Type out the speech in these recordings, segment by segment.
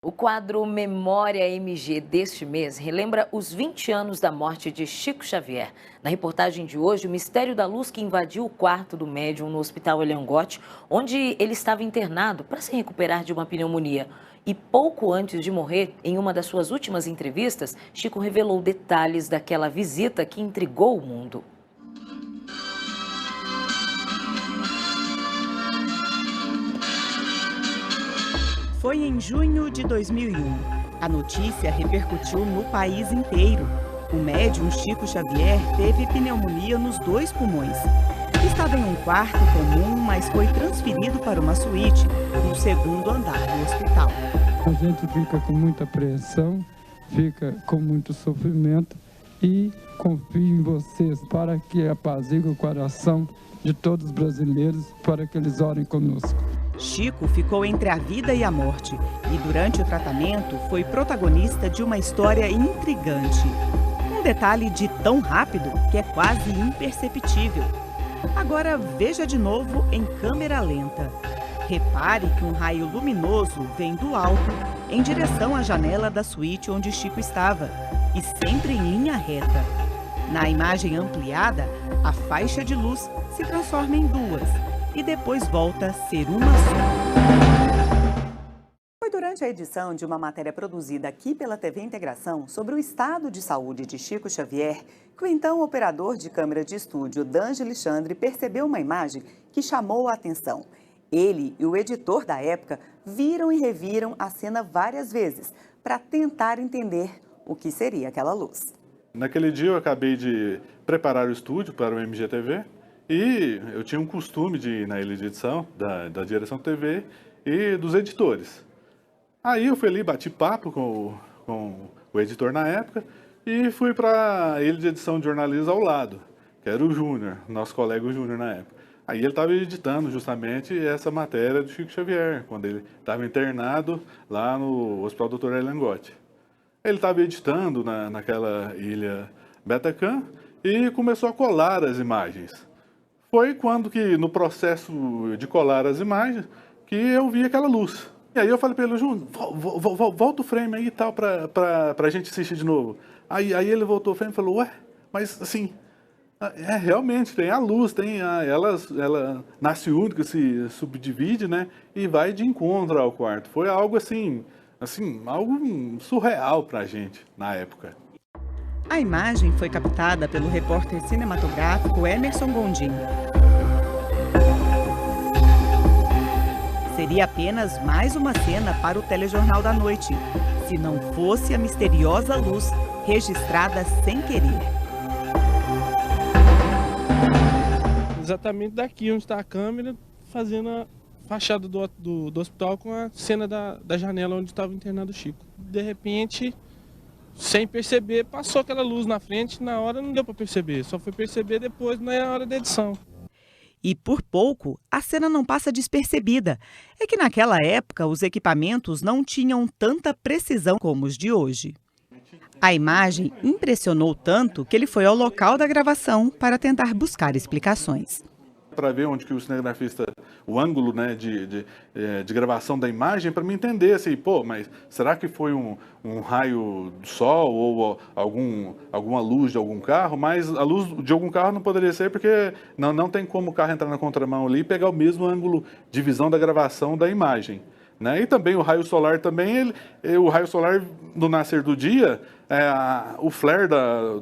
O quadro Memória MG deste mês relembra os 20 anos da morte de Chico Xavier. Na reportagem de hoje, o mistério da luz que invadiu o quarto do médium no Hospital Eliangote, onde ele estava internado para se recuperar de uma pneumonia. E pouco antes de morrer, em uma das suas últimas entrevistas, Chico revelou detalhes daquela visita que intrigou o mundo. Foi em junho de 2001. A notícia repercutiu no país inteiro. O médium Chico Xavier teve pneumonia nos 2 pulmões. Estava em um quarto comum, mas foi transferido para uma suíte no 2º andar do hospital. A gente fica com muita apreensão, fica com muito sofrimento e confio em vocês para que apazigue o coração de todos os brasileiros, para que eles orem conosco. Chico ficou entre a vida e a morte e, durante o tratamento, foi protagonista de uma história intrigante. Um detalhe de tão rápido que é quase imperceptível. Agora veja de novo em câmera lenta. Repare que um raio luminoso vem do alto em direção à janela da suíte onde Chico estava e sempre em linha reta. Na imagem ampliada, a faixa de luz se transforma em 2 e depois volta a ser uma só. Foi durante a edição de uma matéria produzida aqui pela TV Integração sobre o estado de saúde de Chico Xavier que o então operador de câmera de estúdio, Dange Alexandre, percebeu uma imagem que chamou a atenção. Ele e o editor da época viram e reviram a cena várias vezes para tentar entender o que seria aquela luz. Naquele dia eu acabei de preparar o estúdio para o MGTV e eu tinha um costume de ir na ilha de edição da direção TV e dos editores. Aí eu fui ali, bati papo com o editor na época e fui para a ilha de edição de jornalismo ao lado, que era o Júnior, nosso colega Júnior na época. Aí ele estava editando justamente essa matéria do Chico Xavier, quando ele estava internado lá no Hospital Dr. Eliangote. Ele estava editando naquela ilha Betacam e começou a colar as imagens. Foi quando que, no processo de colar as imagens, que eu vi aquela luz. E aí eu falei para ele, Júnior, volta o frame aí e tal, para a gente assistir de novo. Aí ele voltou o frame e falou, ué, mas assim, realmente tem a luz, ela nasce única, se subdivide, né, e vai de encontro ao quarto. Foi algo assim, algo surreal para a gente na época. A imagem foi captada pelo repórter cinematográfico Emerson Gondim. Seria apenas mais uma cena para o telejornal da noite, se não fosse a misteriosa luz registrada sem querer. Exatamente daqui onde está a câmera, fazendo a fachada do hospital com a cena da janela onde estava internado o Chico. De repente, sem perceber, passou aquela luz na frente, na hora não deu para perceber, só foi perceber depois na hora da edição. E por pouco, a cena não passa despercebida. É que naquela época os equipamentos não tinham tanta precisão como os de hoje. A imagem impressionou tanto que ele foi ao local da gravação para tentar buscar explicações. Para ver onde que o cinegrafista, o ângulo, né, de gravação da imagem, para me entender assim, pô, mas será que foi um raio do sol ou alguma luz de algum carro? Mas a luz de algum carro não poderia ser porque não tem como o carro entrar na contramão ali e pegar o mesmo ângulo de visão da gravação da imagem. Né? E também o raio solar também, o raio solar no nascer do dia, o flare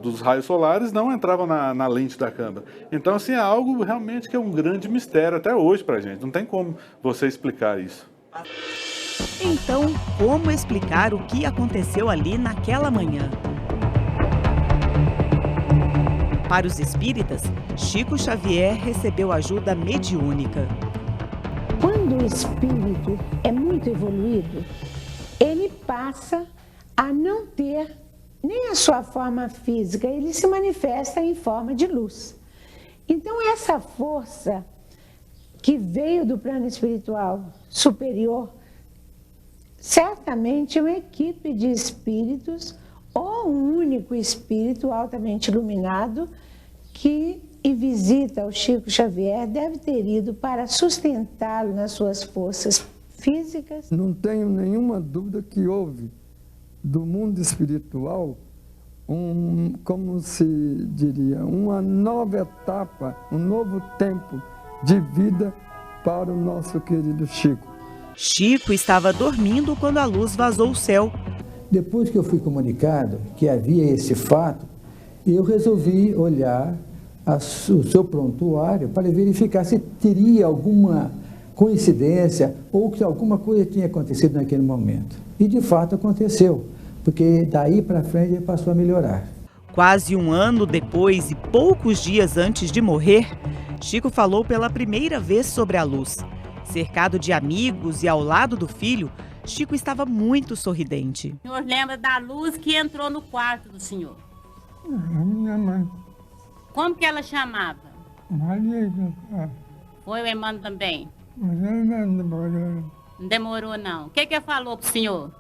dos raios solares não entrava na lente da câmera. Então, assim, é algo realmente que é um grande mistério até hoje pra gente. Não tem como você explicar isso. Então, como explicar o que aconteceu ali naquela manhã? Para os espíritas, Chico Xavier recebeu ajuda mediúnica. Quando o espírito é muito evoluído, ele passa a não ter nem a sua forma física, ele se manifesta em forma de luz. Então essa força que veio do plano espiritual superior, certamente uma equipe de espíritos ou um único espírito altamente iluminado que e visita ao Chico Xavier deve ter ido para sustentá-lo nas suas forças físicas. Não tenho nenhuma dúvida que houve do mundo espiritual, como se diria, uma nova etapa, um novo tempo de vida para o nosso querido Chico. Chico estava dormindo quando a luz vazou o céu. Depois que eu fui comunicado que havia esse fato, eu resolvi olhar o seu prontuário para verificar se teria alguma coincidência ou que alguma coisa tinha acontecido naquele momento. E de fato aconteceu, porque daí para frente ele passou a melhorar. Quase um ano depois e poucos dias antes de morrer, Chico falou pela primeira vez sobre a luz. Cercado de amigos e ao lado do filho, Chico estava muito sorridente. O senhor lembra da luz que entrou no quarto do senhor? A minha mãe, Como que ela chamava? Maria, Foi o Emmanuel também? mas ela não demorou, Não demorou, não. O que que ela falou pro senhor?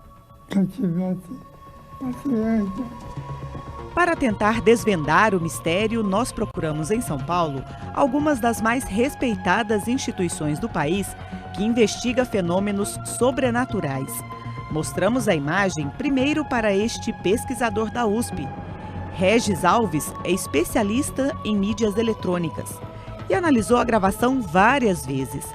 se eu tivesse paciência. Para tentar desvendar o mistério, nós procuramos em São Paulo algumas das mais respeitadas instituições do país que investiga fenômenos sobrenaturais. Mostramos a imagem primeiro para este pesquisador da USP. Regis Alves é especialista em mídias eletrônicas e analisou a gravação várias vezes.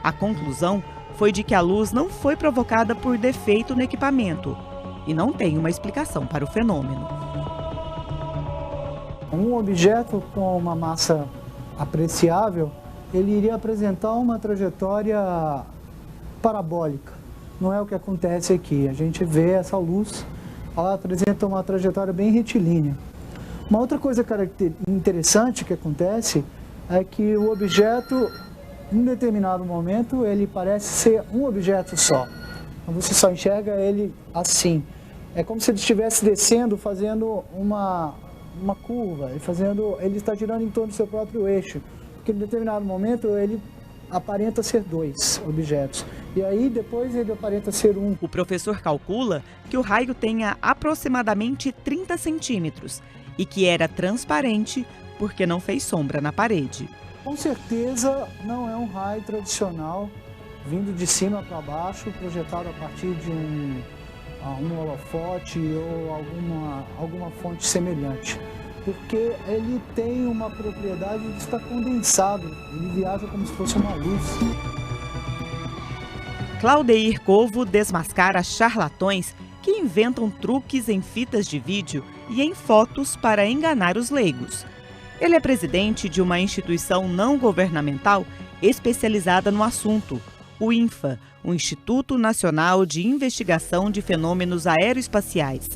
A conclusão foi de que a luz não foi provocada por defeito no equipamento e não tem uma explicação para o fenômeno. Um objeto com uma massa apreciável, ele iria apresentar uma trajetória parabólica. Não é o que acontece aqui. A gente vê essa luz, ela apresenta uma trajetória bem retilínea. Uma outra coisa interessante que acontece é que o objeto, em um determinado momento, ele parece ser um objeto só. Você só enxerga ele assim. É como se ele estivesse descendo, fazendo uma curva, ele está girando em torno do seu próprio eixo. Porque em determinado momento ele aparenta ser dois objetos. E aí depois ele aparenta ser um. O professor calcula que o raio tenha aproximadamente 30 centímetros e que era transparente porque não fez sombra na parede. Com certeza não é um raio tradicional, vindo de cima para baixo, projetado a partir de um holofote ou alguma fonte semelhante. Porque ele tem uma propriedade de estar condensado, ele viaja como se fosse uma luz. Claudeir Covo desmascara charlatões que inventam truques em fitas de vídeo e em fotos para enganar os leigos. Ele é presidente de uma instituição não governamental especializada no assunto, o INFA, o Instituto Nacional de Investigação de Fenômenos Aeroespaciais.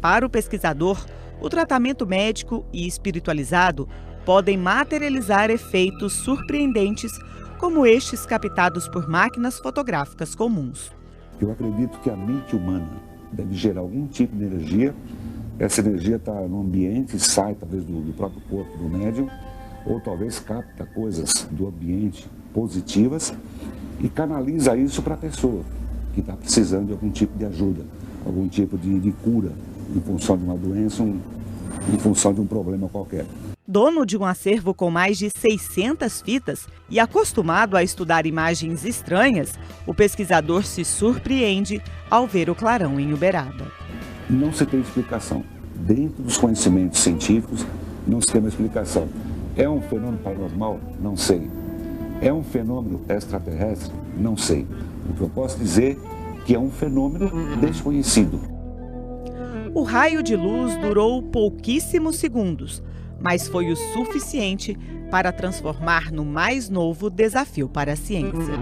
Para o pesquisador, o tratamento médico e espiritualizado podem materializar efeitos surpreendentes como estes captados por máquinas fotográficas comuns. Eu acredito que a mente humana deve gerar algum tipo de energia. Essa energia está no ambiente, sai talvez do próprio corpo do médium, ou talvez capta coisas do ambiente positivas e canaliza isso para a pessoa que está precisando de algum tipo de ajuda, algum tipo de cura em função de uma doença, em função de um problema qualquer. Dono de um acervo com mais de 600 fitas e acostumado a estudar imagens estranhas, o pesquisador se surpreende ao ver o clarão em Uberaba. Não se tem explicação. Dentro dos conhecimentos científicos, não se tem uma explicação. É um fenômeno paranormal? Não sei. É um fenômeno extraterrestre? Não sei. O que eu posso dizer é que é um fenômeno desconhecido. O raio de luz durou pouquíssimos segundos, mas foi o suficiente para transformar no mais novo desafio para a ciência.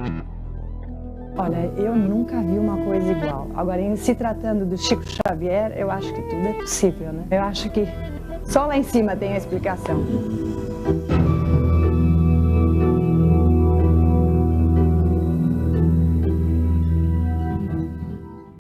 Olha, eu nunca vi uma coisa igual. Agora, em se tratando do Chico Xavier, eu acho que tudo é possível, né? Eu acho que só lá em cima tem a explicação.